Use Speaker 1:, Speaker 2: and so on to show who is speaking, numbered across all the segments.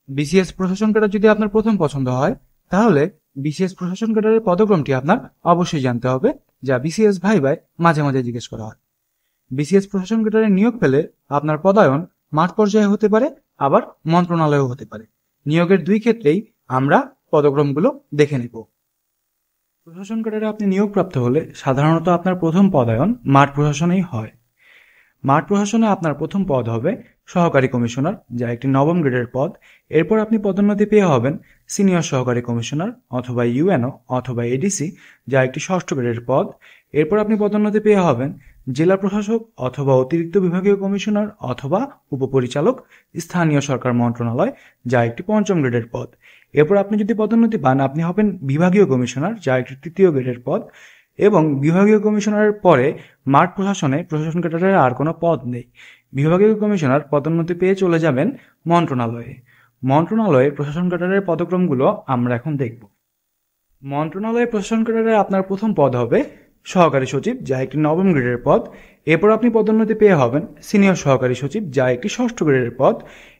Speaker 1: BCS প্রশাসন cadre যদি আপনার প্রথম পছন্দ হয়, তাহলে বিসিএস প্রশাসন ক্যাডারের পদক্রমটি আপনার অবশ্যই জানতে হবে, যা বিসিএস ভাইভায় মাঝে মাঝে জিজ্ঞেস করা হয়। বিসিএস প্রশাসন ক্যাডারে নিয়োগ পেলে আপনার পদায়ন মাঠ পর্যায়ে হতে পারে, আবার মন্ত্রণালয়েও হতে পারে। নিয়োগের দুই ক্ষেত্রেই আমরা পদক্রমগুলো দেখে নেব। প্রশাসন ক্যাডারে আপনি নিয়োগপ্রাপ্ত হলে সাধারণত আপনার প্রথম পদায়ন মাঠ প্রশাসনেই হয়। মাঠ প্রশাসনে আপনার প্রথম পদ হবে সহকারী কমিশনার, যা একটি নবম গ্রেডের পদ। এরপর আপনি পদোন্নতি পেয়ে হবেন সিনিয়র সহকারী কমিশনার অথবা ইউএনও অথবা এডিসি, যা একটি ষষ্ঠ গ্রেডের পদ। এরপর আপনি পদোন্নতি পেয়ে হবেন জেলা প্রশাসক অথবা অতিরিক্ত বিভাগীয় কমিশনার অথবা উপপরিচালক, স্থানীয় সরকার মন্ত্রণালয়, যা একটি পঞ্চম গ্রেডের পদ। এরপর আপনি যদি পদোন্নতি পান, আপনি হবেন বিভাগীয় কমিশনার, যা একটি তৃতীয় গ্রেডের পদ। এবং বিভাগীয় কমিশনারের পরে মাঠ প্রশাসনে প্রশাসন ক্যাডারের আর কোনো পদ নেই। বিভাগীয় কমিশনার পদোন্নতি পেয়ে চলে যাবেন মন্ত্রণালয়ে। মন্ত্রণালয়ে প্রশাসন ক্যাডারের পদক্রমগুলো আমরা এখন দেখব। মন্ত্রণালয়ে প্রশাসন ক্যাডারে আপনার প্রথম পদ হবে সহকারী সচিব, যা একটি নবম গ্রেডের পদ। এরপর আপনি পদোন্নতি পেয়ে হবেন সিনিয়র সহকারী সচিব, যা একটি ষষ্ঠ গ্রেডের পদ।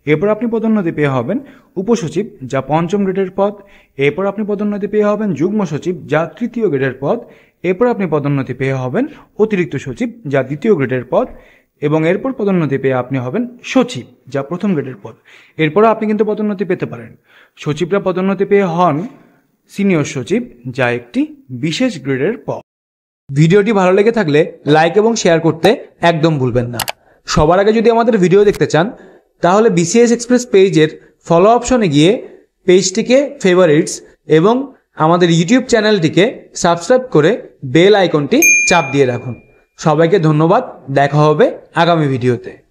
Speaker 1: এরপর আপনি পদোন্নতি পেয়ে হবেন উপসচিব, যা পঞ্চম গ্রেডের পদ। এরপর আপনি পদোন্নতি পেয়ে হবেন যুগ্ম সচিব, যা তৃতীয় গ্রেডের পদ। এরপর আপনি পদোন্নতি পেয়ে হবেন অতিরিক্ত সচিব, যা দ্বিতীয় গ্রেডের পদ। এবং এরপর পদোন্নতি পেয়ে আপনি হবেন সচিব, যা প্রথম গ্রেডের পদ। এরপরও আপনি কিন্তু পদোন্নতি পেতে পারেন। সচিবরা পদোন্নতি পেয়ে হন সিনিয়র সচিব, যা একটি বিশেষ গ্রেডের পদ। ভিডিওটি ভালো লেগে থাকলে লাইক এবং শেয়ার করতে একদম ভুলবেন না। সবার আগে যদি আমাদের ভিডিও দেখতে চান, তাহলে বিসিএস এক্সপ্রেস পেজের ফলো অপশনে গিয়ে পেজটিকে ফেভারিটস এবং আমাদের ইউটিউব চ্যানেলটিকে সাবস্ক্রাইব করে বেল আইকনটি চাপ দিয়ে রাখুন। সবাইকে ধন্যবাদ। দেখা হবে আগামী ভিডিওতে।